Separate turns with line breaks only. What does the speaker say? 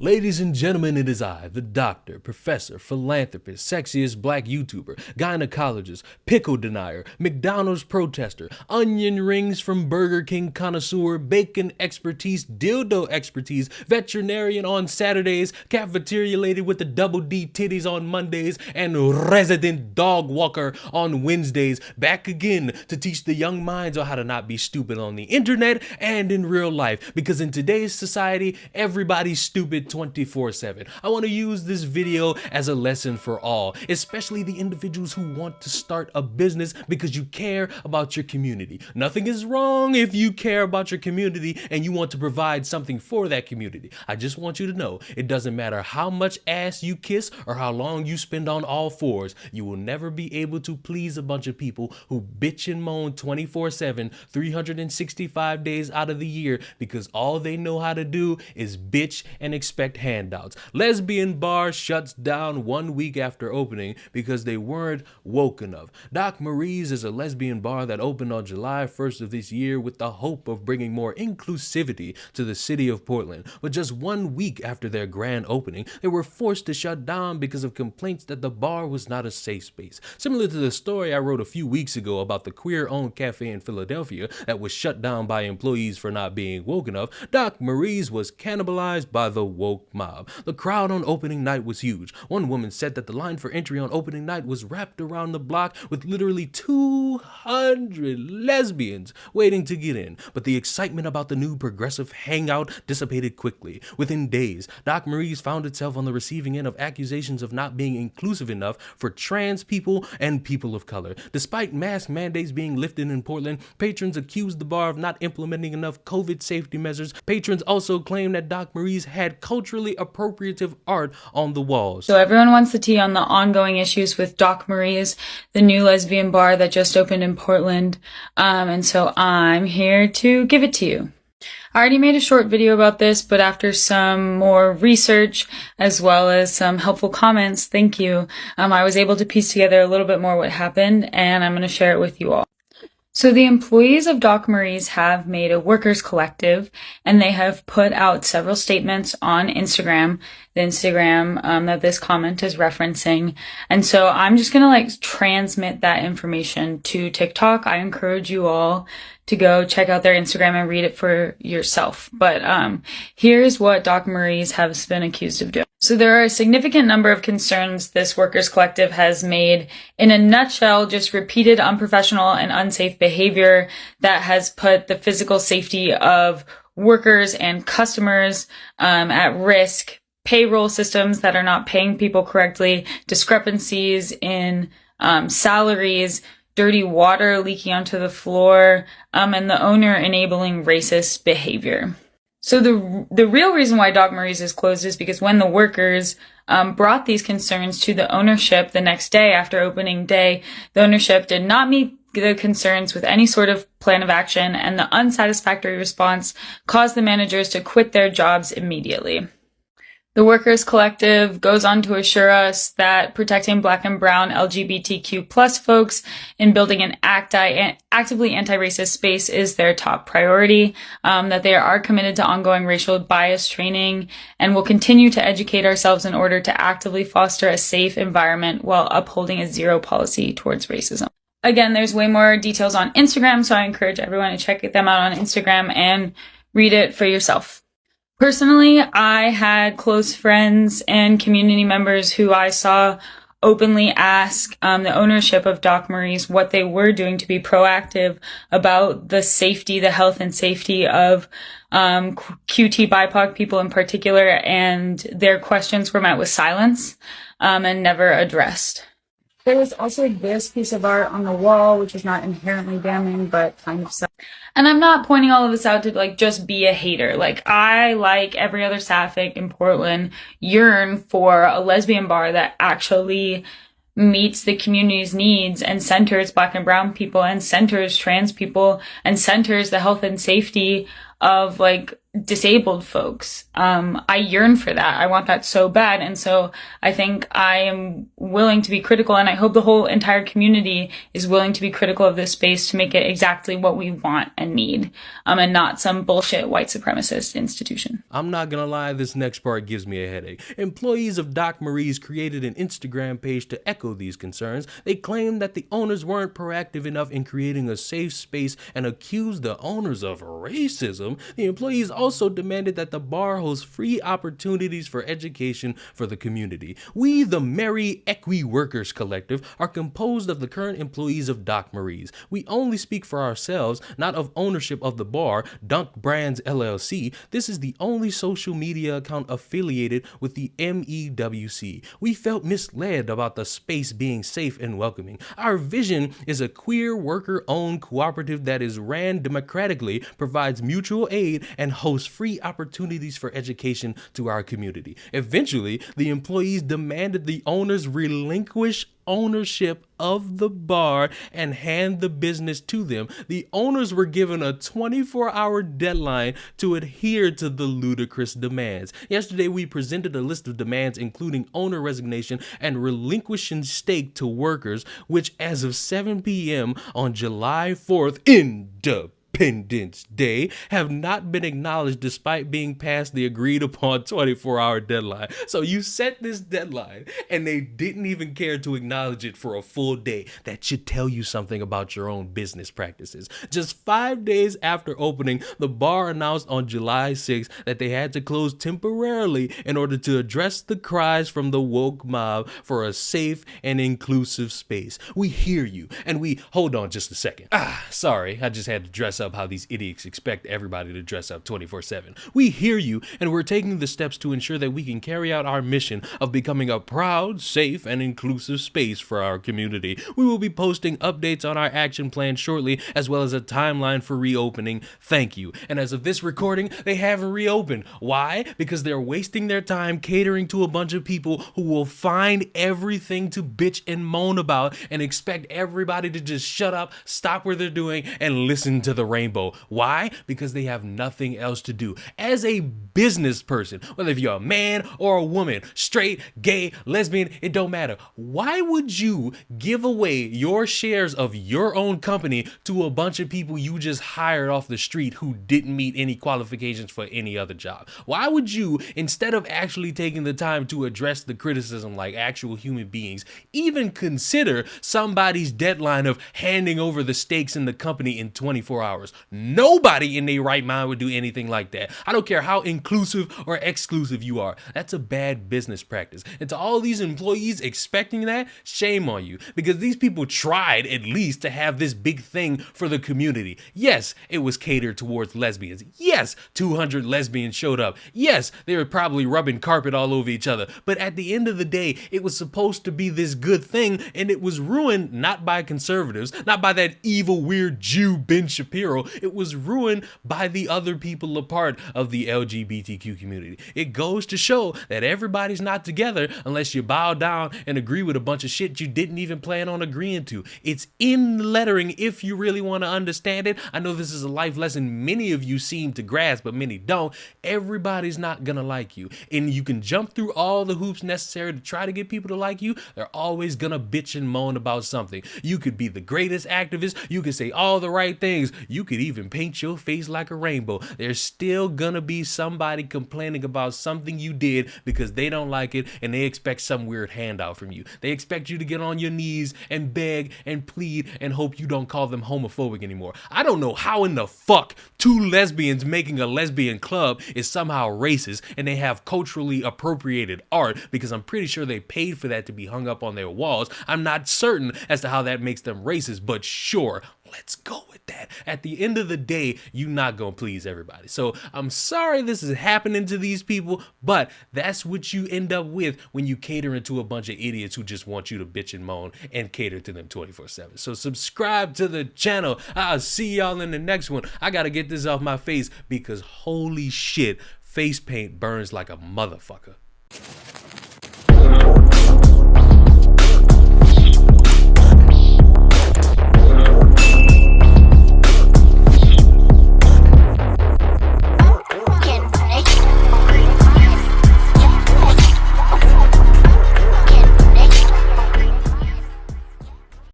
Ladies and gentlemen, it is I, the doctor, professor, philanthropist, sexiest black YouTuber, gynecologist, pickle denier, McDonald's protester, onion rings from Burger King connoisseur, bacon expertise, dildo expertise, veterinarian on Saturdays, cafeteria lady with the double D titties on Mondays, and resident dog walker on Wednesdays, back again to teach the young minds on how to not be stupid on the internet and in real life, because in today's society, everybody's stupid 24/7. I want to use this video as a lesson for all, especially the individuals who want to start a business because you care about your community. Nothing is wrong if you care about your community and you want to provide something for that community. I just want you to know it doesn't matter how much ass you kiss or how long you spend on all fours, you will never be able to please a bunch of people who bitch and moan 24/7, 365 days out of the year, because all they know how to do is bitch and expect handouts. Lesbian bar shuts down 1 week after opening because they weren't woke enough. Doc Marie's is a lesbian bar that opened on July 1st of this year with the hope of bringing more inclusivity to the city of Portland. But just 1 week after their grand opening, they were forced to shut down because of complaints that the bar was not a safe space. Similar to the story I wrote a few weeks ago about the queer-owned cafe in Philadelphia that was shut down by employees for not being woke enough, Doc Marie's was cannibalized by the woke mob. The crowd on opening night was huge. One woman said that the line for entry on opening night was wrapped around the block with literally 200 lesbians waiting to get in. But the excitement about the new progressive hangout dissipated quickly. Within days, Doc Marie's found itself on the receiving end of accusations of not being inclusive enough for trans people and people of color. Despite mask mandates being lifted in Portland, patrons accused the bar of not implementing enough COVID safety measures. Patrons also claimed that Doc Marie's had culturally appropriative art on the walls.
So everyone wants the tea on the ongoing issues with Doc Marie's, the new lesbian bar that just opened in Portland. And so I'm here to give it to you. I already made a short video about this, but after some more research as well as some helpful comments, thank you, I was able to piece together a little bit more what happened, and I'm going to share it with you all. So the employees of Doc Marie's have made a workers collective, and they have put out several statements on Instagram, the Instagram that this comment is referencing. And so I'm just going to transmit that information to TikTok. I encourage you all to go check out their Instagram and read it for yourself. But here's what Doc Marie's has been accused of doing. So there are a significant number of concerns this workers collective has made. In a nutshell, just repeated unprofessional and unsafe behavior that has put the physical safety of workers and customers at risk, payroll systems that are not paying people correctly, discrepancies in salaries, dirty water leaking onto the floor, and the owner enabling racist behavior. So the real reason why Doc Marie's is closed is because when the workers brought these concerns to the ownership the next day after opening day, the ownership did not meet the concerns with any sort of plan of action, and the unsatisfactory response caused the managers to quit their jobs immediately. The Workers Collective goes on to assure us that protecting Black and Brown LGBTQ+ folks and building an actively anti-racist space is their top priority, that they are committed to ongoing racial bias training and will continue to educate ourselves in order to actively foster a safe environment while upholding a zero policy towards racism. Again, there's way more details on Instagram, so I encourage everyone to check them out on Instagram and read it for yourself. Personally, I had close friends and community members who I saw openly ask the ownership of Doc Marie's what they were doing to be proactive about the safety, the health and safety of QT BIPOC people in particular, and their questions were met with silence and never addressed. There was also this piece of art on the wall, which is not inherently damning, but kind of sad. And I'm not pointing all of this out to just be a hater. I, like every other Sapphic in Portland, yearn for a lesbian bar that actually meets the community's needs and centers Black and Brown people and centers trans people and centers the health and safety of disabled folks. I yearn for that. I want that so bad. And so I think I am willing to be critical, and I hope the whole entire community is willing to be critical of this space to make it exactly what we want and need, and not some bullshit white supremacist institution.
I'm not gonna lie, this next part gives me a headache. Employees of Doc Marie's created an Instagram page to echo these concerns. They claimed that the owners weren't proactive enough in creating a safe space and accused the owners of racism. The employees also demanded that the bar host free opportunities for education for the community. We, the Merry Equi Workers Collective, are composed of the current employees of Doc Marie's. We only speak for ourselves, not of ownership of the bar, Dunk Brands LLC. This is the only social media account affiliated with the MEWC. We felt misled about the space being safe and welcoming. Our vision is a queer worker-owned cooperative that is ran democratically, provides mutual aid, and hosts free opportunities for education to our community. Eventually, the employees demanded the owners relinquish ownership of the bar and hand the business to them. The owners were given a 24-hour deadline to adhere to the ludicrous demands. Yesterday, we presented a list of demands including owner resignation and relinquishing stake to workers, which as of 7 p.m. on July 4th, Independence Day, have not been acknowledged despite being past the agreed upon 24-hour deadline. So you set this deadline and they didn't even care to acknowledge it for a full day. That should tell you something about your own business practices. Just 5 days after opening, the bar announced on July 6th that they had to close temporarily in order to address the cries from the woke mob for a safe and inclusive space. We hear you, and hold on just a second. Sorry, I just had to dress up how these idiots expect everybody to dress up 24/7. We hear you, and we're taking the steps to ensure that we can carry out our mission of becoming a proud, safe, and inclusive space for our community. We will be posting updates on our action plan shortly, as well as a timeline for reopening. Thank you. And as of this recording, they haven't reopened. Why? Because they're wasting their time catering to a bunch of people who will find everything to bitch and moan about and expect everybody to just shut up, stop what they're doing, and listen to the rainbow. Why? Because they have nothing else to do. As a business person, whether if you're a man or a woman, straight, gay, lesbian, it don't matter. Why would you give away your shares of your own company to a bunch of people you just hired off the street who didn't meet any qualifications for any other job? Why would you, instead of actually taking the time to address the criticism like actual human beings, even consider somebody's deadline of handing over the stakes in the company in 24 hours? Nobody in their right mind would do anything like that. I don't care how inclusive or exclusive you are. That's a bad business practice. And to all these employees expecting that, shame on you, because these people tried at least to have this big thing for the community. Yes, it was catered towards lesbians. Yes, 200 lesbians showed up. Yes, they were probably rubbing carpet all over each other. But at the end of the day, it was supposed to be this good thing, and it was ruined not by conservatives, not by that evil, weird Jew Ben Shapiro. It was ruined by the other people a part of the LGBTQ community. It goes to show that everybody's not together unless you bow down and agree with a bunch of shit you didn't even plan on agreeing to. It's in the lettering if you really want to understand it. I know this is a life lesson many of you seem to grasp, but many don't. Everybody's not gonna like you, and you can jump through all the hoops necessary to try to get people to like you. They're always gonna bitch and moan about something. You could be the greatest activist, you could say all the right things, you could even paint your face like a rainbow. There's still gonna be somebody complaining about something you did because they don't like it and they expect some weird handout from you. They expect you to get on your knees and beg and plead and hope you don't call them homophobic anymore. I don't know how in the fuck two lesbians making a lesbian club is somehow racist and they have culturally appropriated art, because I'm pretty sure they paid for that to be hung up on their walls. I'm not certain as to how that makes them racist, but sure, let's go with that. At the end of the day, you're not gonna please everybody. So I'm sorry this is happening to these people, but that's what you end up with when you cater to a bunch of idiots who just want you to bitch and moan and cater to them 24/7. So subscribe to the channel. I'll see y'all in the next one. I gotta get this off my face because holy shit, face paint burns like a motherfucker.